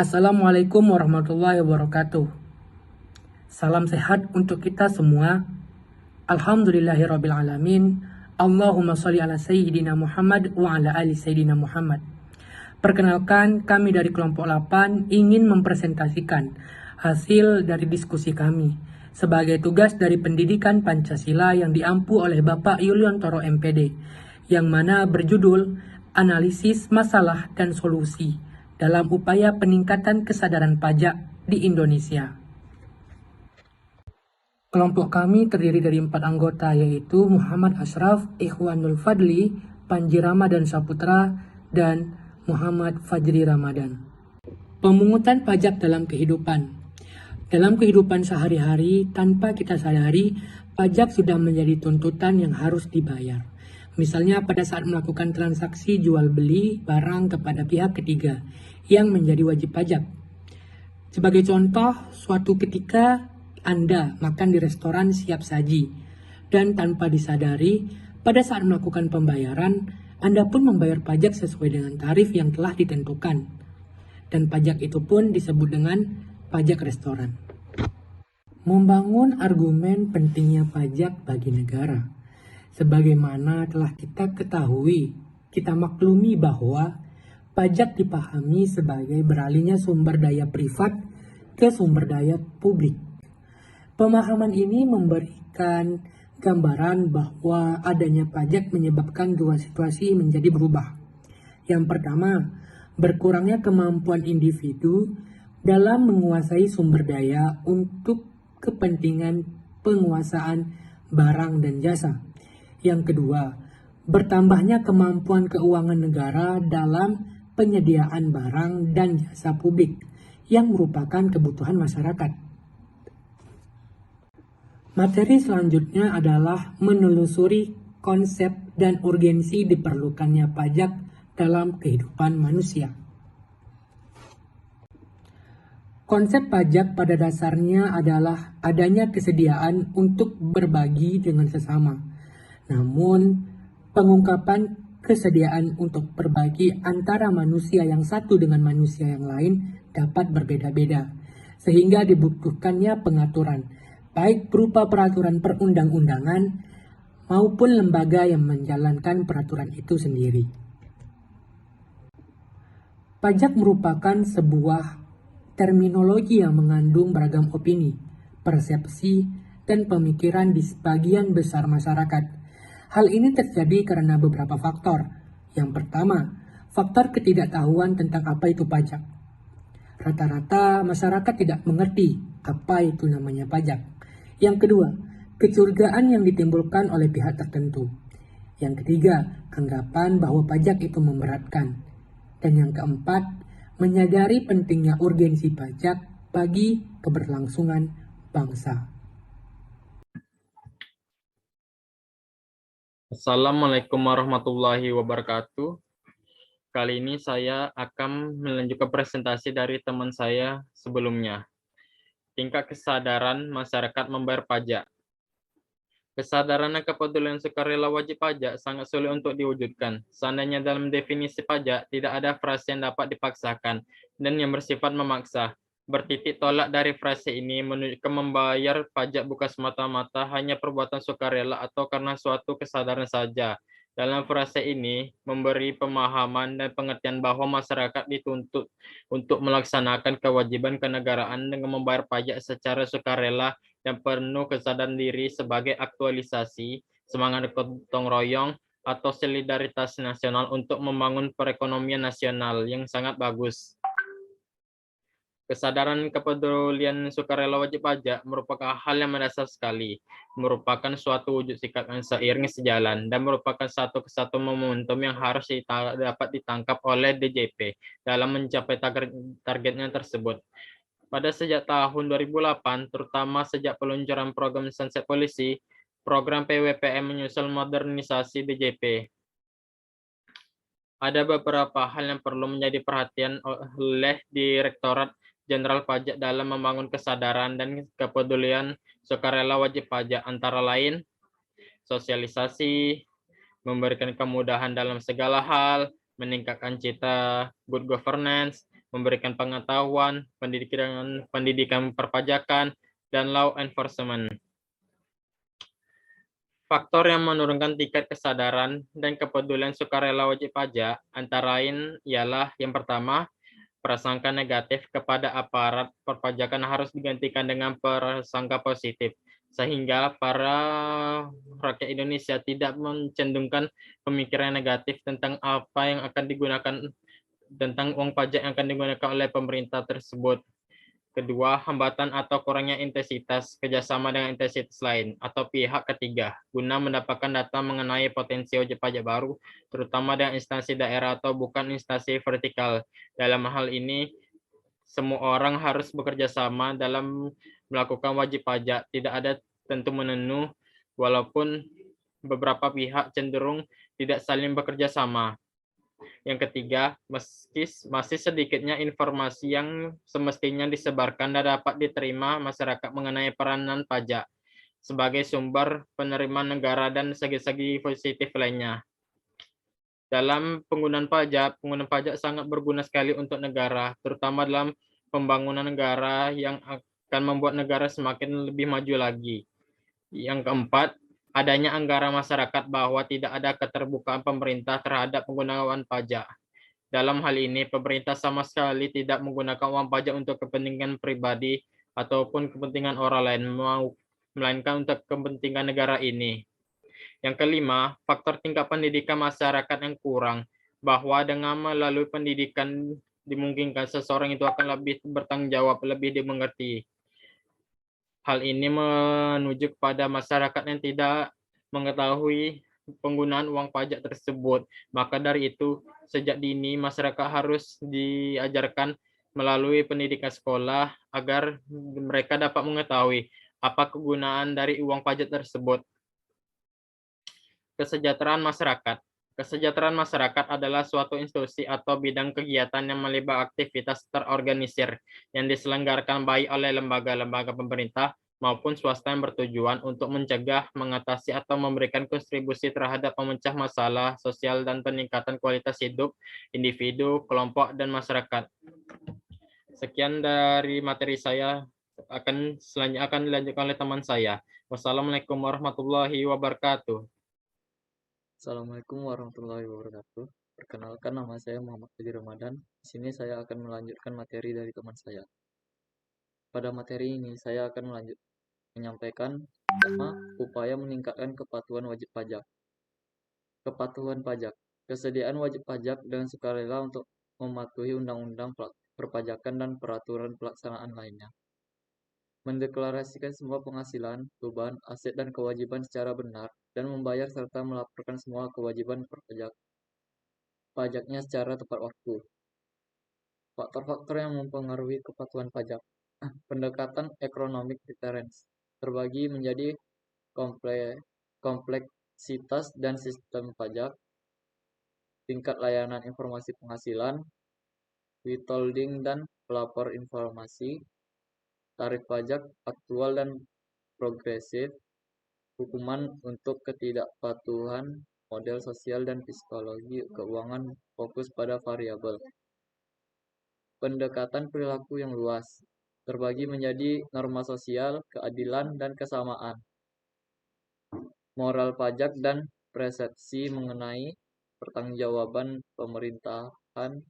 Assalamualaikum warahmatullahi wabarakatuh. Salam sehat untuk kita semua. Alhamdulillahirrabbilalamin. Allahumma sholli ala Sayyidina Muhammad wa ala ali Sayyidina Muhammad. Perkenalkan, kami dari kelompok 8 ingin mempresentasikan hasil dari diskusi kami sebagai tugas dari pendidikan Pancasila yang diampu oleh Bapak Yuliantoro MPD, yang mana berjudul Analisis Masalah dan Solusi dalam upaya peningkatan kesadaran pajak di Indonesia. Kelompok kami terdiri dari 4 anggota, yaitu Muhammad Ashraf, Ikhwanul Fadli, Panji Ramadan Saputra, dan Muhammad Fajri Ramadan. Pemungutan pajak dalam kehidupan. Dalam kehidupan sehari-hari, tanpa kita sadari, pajak sudah menjadi tuntutan yang harus dibayar. Misalnya pada saat melakukan transaksi jual beli barang kepada pihak ketiga yang menjadi wajib pajak. Sebagai contoh, suatu ketika Anda makan di restoran siap saji dan tanpa disadari, pada saat melakukan pembayaran, Anda pun membayar pajak sesuai dengan tarif yang telah ditentukan. Dan pajak itu pun disebut dengan pajak restoran. Membangun argumen pentingnya pajak bagi negara. Sebagaimana telah kita ketahui, kita maklumi bahwa pajak dipahami sebagai beralihnya sumber daya privat ke sumber daya publik. Pemahaman ini memberikan gambaran bahwa adanya pajak menyebabkan dua situasi menjadi berubah. Yang pertama, berkurangnya kemampuan individu dalam menguasai sumber daya untuk kepentingan penguasaan barang dan jasa. Yang kedua, bertambahnya kemampuan keuangan negara dalam penyediaan barang dan jasa publik yang merupakan kebutuhan masyarakat. Materi selanjutnya adalah menelusuri konsep dan urgensi diperlukannya pajak dalam kehidupan manusia. Konsep pajak pada dasarnya adalah adanya kesediaan untuk berbagi dengan sesama. Namun, pengungkapan kesediaan untuk berbagi antara manusia yang satu dengan manusia yang lain dapat berbeda-beda, sehingga dibutuhkannya pengaturan, baik berupa peraturan perundang-undangan maupun lembaga yang menjalankan peraturan itu sendiri. Pajak merupakan sebuah terminologi yang mengandung beragam opini, persepsi, dan pemikiran di sebagian besar masyarakat. Hal ini terjadi karena beberapa faktor. Yang pertama, faktor ketidaktahuan tentang apa itu pajak. Rata-rata masyarakat tidak mengerti apa itu namanya pajak. Yang kedua, kecurigaan yang ditimbulkan oleh pihak tertentu. Yang ketiga, anggapan bahwa pajak itu memberatkan. Dan yang keempat, menyadari pentingnya urgensi pajak bagi keberlangsungan bangsa. Assalamualaikum warahmatullahi wabarakatuh. Kali ini saya akan melanjutkan presentasi dari teman saya sebelumnya. Tingkat kesadaran masyarakat membayar pajak. Kesadaran dan kepedulian sukarela wajib pajak sangat sulit untuk diwujudkan. Seandainya dalam definisi pajak tidak ada frase yang dapat dipaksakan dan yang bersifat memaksa. Bertitik tolak dari frase ini menunjukkan membayar pajak bukan semata-mata hanya perbuatan sukarela atau karena suatu kesadaran saja. Dalam frase ini memberi pemahaman dan pengertian bahwa masyarakat dituntut untuk melaksanakan kewajiban kenegaraan dengan membayar pajak secara sukarela dan penuh kesadaran diri sebagai aktualisasi semangat gotong royong atau solidaritas nasional untuk membangun perekonomian nasional yang sangat bagus. Kesadaran kepedulian sukarela wajib pajak merupakan hal yang mendasar sekali, merupakan suatu wujud sikap yang seiring sejalan, dan merupakan satu kesatuan momentum yang harus dapat ditangkap oleh DJP dalam mencapai targetnya tersebut. Pada sejak tahun 2008, terutama sejak peluncuran program Sunset Polisi, program PWPM menyusul modernisasi DJP. Ada beberapa hal yang perlu menjadi perhatian oleh Direktorat Jenderal Pajak dalam membangun kesadaran dan kepedulian sukarela wajib pajak, antara lain sosialisasi, memberikan kemudahan dalam segala hal, meningkatkan cita good governance, memberikan pengetahuan, pendidikan perpajakan, dan law enforcement. Faktor yang menurunkan tingkat kesadaran dan kepedulian sukarela wajib pajak antara lain ialah yang pertama, prasangka negatif kepada aparat perpajakan harus digantikan dengan prasangka positif, sehingga para rakyat Indonesia tidak mencendungkan pemikiran negatif tentang apa yang akan digunakan, tentang uang pajak yang akan digunakan oleh pemerintah tersebut. Kedua, hambatan atau kurangnya intensitas kerjasama dengan intensitas lain atau pihak ketiga guna mendapatkan data mengenai potensi wajib pajak baru, terutama dengan instansi daerah atau bukan instansi vertikal. Dalam hal ini, semua orang harus bekerja sama dalam melakukan wajib pajak. Tidak ada tentu menenu, walaupun beberapa pihak cenderung tidak saling bekerja sama. Yang ketiga, masih sedikitnya informasi yang semestinya disebarkan dan dapat diterima masyarakat mengenai peranan pajak sebagai sumber penerimaan negara dan segi-segi positif lainnya. Dalam penggunaan pajak sangat berguna sekali untuk negara, terutama dalam pembangunan negara yang akan membuat negara semakin lebih maju lagi. Yang keempat, adanya anggaran masyarakat bahwa tidak ada keterbukaan pemerintah terhadap penggunaan pajak. Dalam hal ini, pemerintah sama sekali tidak menggunakan uang pajak untuk kepentingan pribadi ataupun kepentingan orang lain, melainkan untuk kepentingan negara ini. Yang kelima, faktor tingkat pendidikan masyarakat yang kurang, bahwa dengan melalui pendidikan dimungkinkan seseorang itu akan lebih bertanggung jawab, lebih dimengerti. Hal ini menuju kepada masyarakat yang tidak mengetahui penggunaan uang pajak tersebut. Maka dari itu, sejak dini masyarakat harus diajarkan melalui pendidikan sekolah agar mereka dapat mengetahui apa kegunaan dari uang pajak tersebut. Kesejahteraan masyarakat. Kesejahteraan masyarakat adalah suatu institusi atau bidang kegiatan yang melibatkan aktivitas terorganisir yang diselenggarakan baik oleh lembaga-lembaga pemerintah maupun swasta yang bertujuan untuk mencegah, mengatasi, atau memberikan kontribusi terhadap pemecah masalah sosial dan peningkatan kualitas hidup individu, kelompok, dan masyarakat. Sekian dari materi saya, selanjutnya akan dilanjutkan oleh teman saya. Wassalamualaikum warahmatullahi wabarakatuh. Assalamualaikum warahmatullahi wabarakatuh. Perkenalkan, nama saya Muhammad Fajri Ramadan. Di sini saya akan melanjutkan materi dari teman saya. Pada materi ini saya akan menyampaikan pertama, upaya meningkatkan kepatuhan wajib pajak. Kepatuhan pajak. Kesediaan wajib pajak dengan sukarela untuk mematuhi undang-undang perpajakan dan peraturan pelaksanaan lainnya. Mendeklarasikan semua penghasilan, beban, aset, dan kewajiban secara benar, dan membayar serta melaporkan semua kewajiban pajaknya secara tepat waktu. Faktor-faktor yang mempengaruhi kepatuhan pajak. Pendekatan economic deterrence terbagi menjadi kompleksitas dan sistem pajak, tingkat layanan informasi penghasilan, withholding dan pelapor informasi, tarif pajak aktual dan progresif, hukuman untuk ketidakpatuhan, model sosial dan psikologi keuangan fokus pada variabel. Pendekatan perilaku yang luas terbagi menjadi norma sosial, keadilan, dan kesamaan, moral pajak dan persepsi mengenai pertanggungjawaban pemerintahan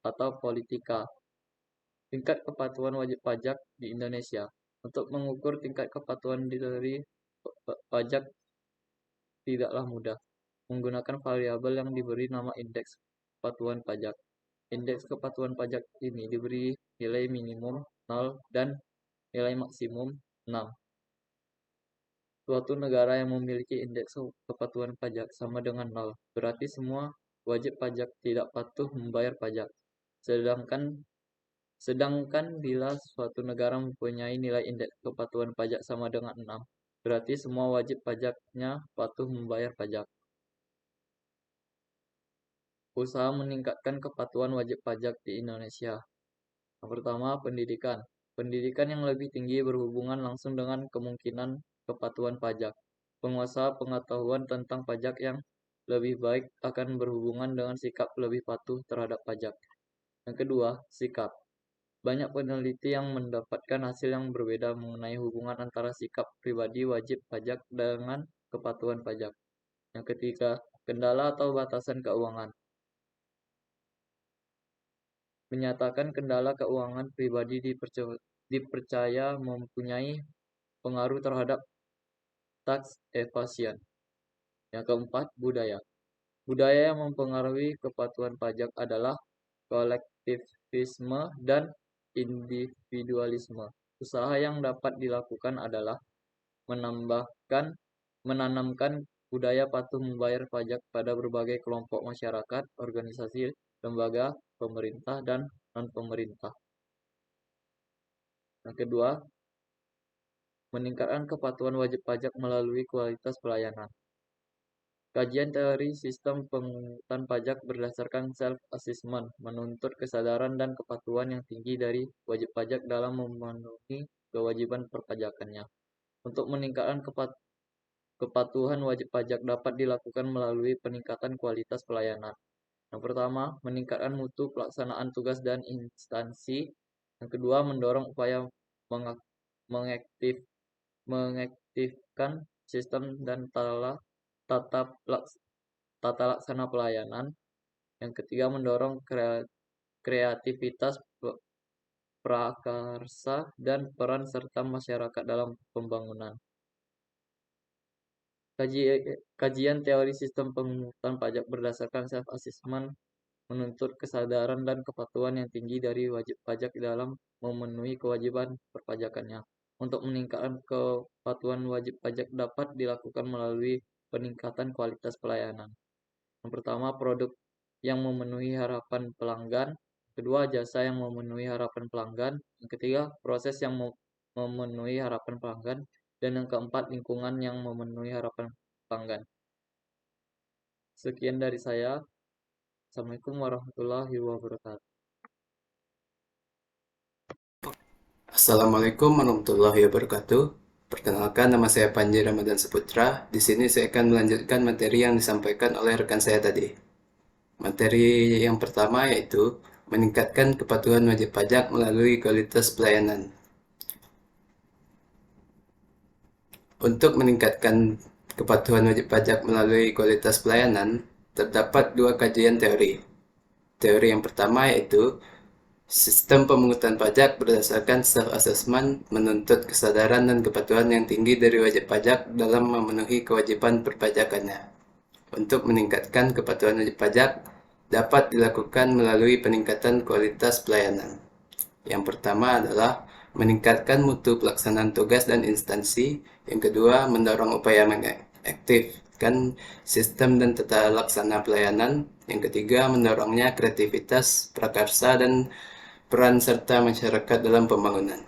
atau politika. Tingkat kepatuhan wajib pajak di Indonesia. Untuk mengukur tingkat kepatuhan dari pajak tidaklah mudah. Menggunakan variabel yang diberi nama indeks kepatuhan pajak. Indeks kepatuhan pajak ini diberi nilai minimum 0 dan nilai maksimum 6. Suatu negara yang memiliki indeks kepatuhan pajak sama dengan 0, berarti semua wajib pajak tidak patuh membayar pajak. Sedangkan bila suatu negara mempunyai nilai indeks kepatuhan pajak sama dengan 6, berarti semua wajib pajaknya patuh membayar pajak. Usaha meningkatkan kepatuhan wajib pajak di Indonesia. Yang pertama, pendidikan. Pendidikan yang lebih tinggi berhubungan langsung dengan kemungkinan kepatuhan pajak. Pengusaha pengetahuan tentang pajak yang lebih baik akan berhubungan dengan sikap lebih patuh terhadap pajak. Yang kedua, sikap. Banyak peneliti yang mendapatkan hasil yang berbeda mengenai hubungan antara sikap pribadi wajib pajak dengan kepatuhan pajak. Yang ketiga, kendala atau batasan keuangan. Menyatakan kendala keuangan pribadi dipercaya mempunyai pengaruh terhadap tax evasion. Yang keempat, budaya. Budaya yang mempengaruhi kepatuhan pajak adalah kolektivisme dan individualisme. Usaha yang dapat dilakukan adalah menanamkan budaya patuh membayar pajak pada berbagai kelompok masyarakat, organisasi, lembaga, pemerintah, dan non-pemerintah. Yang kedua, meningkatkan kepatuhan wajib pajak melalui kualitas pelayanan. Kajian teori sistem pemungutan pajak berdasarkan self-assessment menuntut kesadaran dan kepatuhan yang tinggi dari wajib pajak dalam memenuhi kewajiban perpajakannya. Untuk meningkatkan kepatuhan wajib pajak dapat dilakukan melalui peningkatan kualitas pelayanan. Yang pertama, meningkatkan mutu pelaksanaan tugas dan instansi. Yang kedua, mendorong upaya mengaktifkan sistem dan tata laksana pelayanan. Yang ketiga, mendorong kreativitas prakarsa dan peran serta masyarakat dalam pembangunan. Kajian teori sistem pemungutan pajak berdasarkan self-assessment menuntut kesadaran dan kepatuhan yang tinggi dari wajib pajak dalam memenuhi kewajiban perpajakannya. Untuk meningkatkan kepatuhan wajib pajak dapat dilakukan melalui peningkatan kualitas pelayanan. Yang pertama, produk yang memenuhi harapan pelanggan. Kedua, jasa yang memenuhi harapan pelanggan. Yang ketiga, proses yang memenuhi harapan pelanggan. Dan yang keempat, lingkungan yang memenuhi harapan pelanggan. Sekian dari saya. Assalamualaikum warahmatullahi wabarakatuh. Assalamualaikum warahmatullahi wabarakatuh. Perkenalkan, nama saya Panji Ramadan Saputra. Di sini saya akan melanjutkan materi yang disampaikan oleh rekan saya tadi. Materi yang pertama yaitu meningkatkan kepatuhan wajib pajak melalui kualitas pelayanan. Untuk meningkatkan kepatuhan wajib pajak melalui kualitas pelayanan, terdapat dua kajian teori. Teori yang pertama yaitu sistem pemungutan pajak berdasarkan self-assessment menuntut kesadaran dan kepatuhan yang tinggi dari wajib pajak dalam memenuhi kewajiban perpajakannya. Untuk meningkatkan kepatuhan wajib pajak dapat dilakukan melalui peningkatan kualitas pelayanan. Yang pertama adalah meningkatkan mutu pelaksanaan tugas dan instansi. Yang kedua, mendorong upaya mengaktifkan sistem dan tata laksana pelayanan. Yang ketiga, mendorongnya kreativitas, prakarsa, dan peran serta masyarakat dalam pembangunan.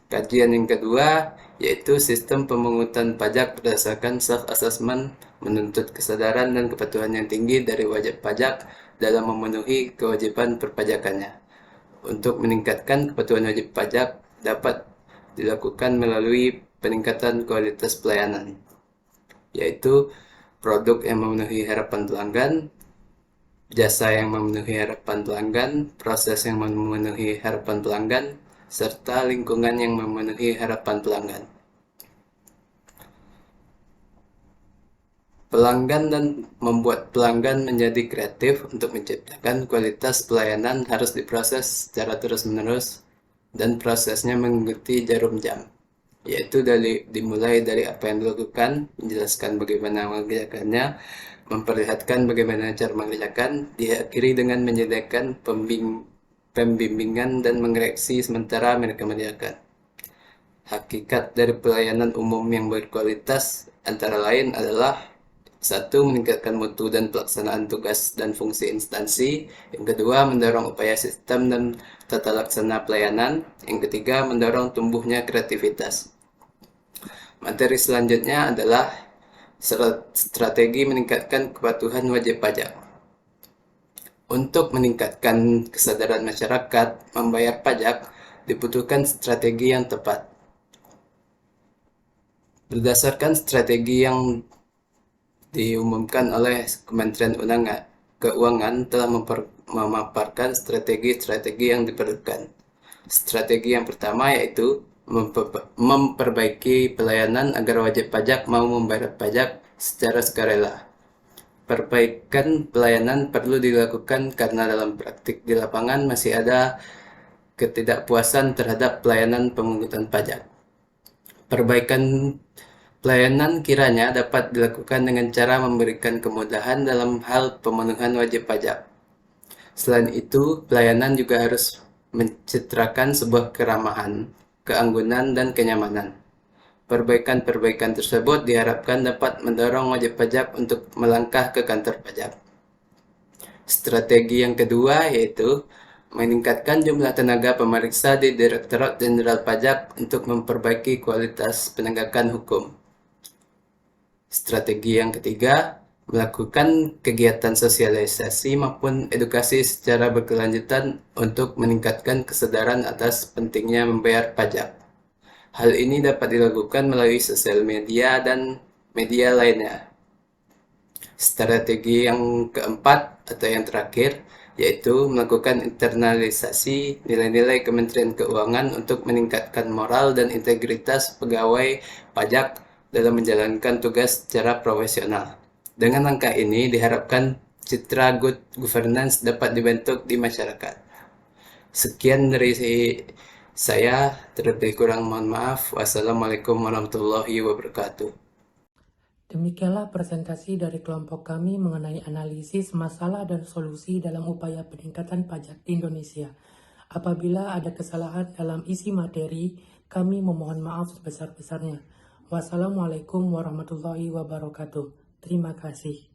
Kajian yang kedua yaitu sistem pemungutan pajak berdasarkan self-assessment menuntut kesadaran dan kepatuhan yang tinggi dari wajib pajak dalam memenuhi kewajiban perpajakannya. Untuk meningkatkan kepatuhan wajib pajak dapat dilakukan melalui peningkatan kualitas pelayanan, yaitu produk yang memenuhi harapan pelanggan, jasa yang memenuhi harapan pelanggan, proses yang memenuhi harapan pelanggan, serta lingkungan yang memenuhi harapan pelanggan. Pelanggan dan membuat pelanggan menjadi kreatif untuk menciptakan kualitas pelayanan harus diproses secara terus-menerus dan prosesnya mengikuti jarum jam, yaitu dimulai dari apa yang dilakukan, menjelaskan bagaimana mengerjakannya, memperlihatkan bagaimana cara mengerjakan, diakhiri dengan menyediakan pembimbingan dan mengoreksi sementara mereka mengerjakan. Hakikat dari pelayanan umum yang berkualitas antara lain adalah: 1. Meningkatkan mutu dan pelaksanaan tugas dan fungsi instansi. Yang kedua, mendorong upaya sistem dan tata laksana pelayanan. Yang ketiga, mendorong tumbuhnya kreativitas. Materi selanjutnya adalah strategi meningkatkan kepatuhan wajib pajak. Untuk meningkatkan kesadaran masyarakat membayar pajak, dibutuhkan strategi yang tepat. Berdasarkan strategi yang diumumkan oleh Kementerian Keuangan telah memaparkan strategi-strategi yang diperlukan. Strategi yang pertama yaitu memperbaiki pelayanan agar wajib pajak mau membayar pajak secara sukarela. Perbaikan pelayanan perlu dilakukan karena dalam praktik di lapangan masih ada ketidakpuasan terhadap pelayanan pemungutan pajak. Perbaikan pelayanan kiranya dapat dilakukan dengan cara memberikan kemudahan dalam hal pemenuhan wajib pajak. Selain itu, pelayanan juga harus mencitrakan sebuah keramahan, keanggunan, dan kenyamanan. Perbaikan-perbaikan tersebut diharapkan dapat mendorong wajib pajak untuk melangkah ke kantor pajak. Strategi yang kedua yaitu meningkatkan jumlah tenaga pemeriksa di Direktorat Jenderal Pajak untuk memperbaiki kualitas penegakan hukum. Strategi yang ketiga, melakukan kegiatan sosialisasi maupun edukasi secara berkelanjutan untuk meningkatkan kesadaran atas pentingnya membayar pajak. Hal ini dapat dilakukan melalui sosial media dan media lainnya. Strategi yang keempat atau yang terakhir yaitu melakukan internalisasi nilai-nilai Kementerian Keuangan untuk meningkatkan moral dan integritas pegawai pajak dalam menjalankan tugas secara profesional. Dengan langkah ini diharapkan citra good governance dapat dibentuk di masyarakat. Sekian dari saya, terlebih kurang mohon maaf. Wassalamualaikum warahmatullahi wabarakatuh. Demikianlah presentasi dari kelompok kami mengenai analisis masalah dan solusi dalam upaya peningkatan pajak di Indonesia. Apabila ada kesalahan dalam isi materi, kami memohon maaf sebesar-besarnya. Wassalamualaikum warahmatullahi wabarakatuh. Terima kasih.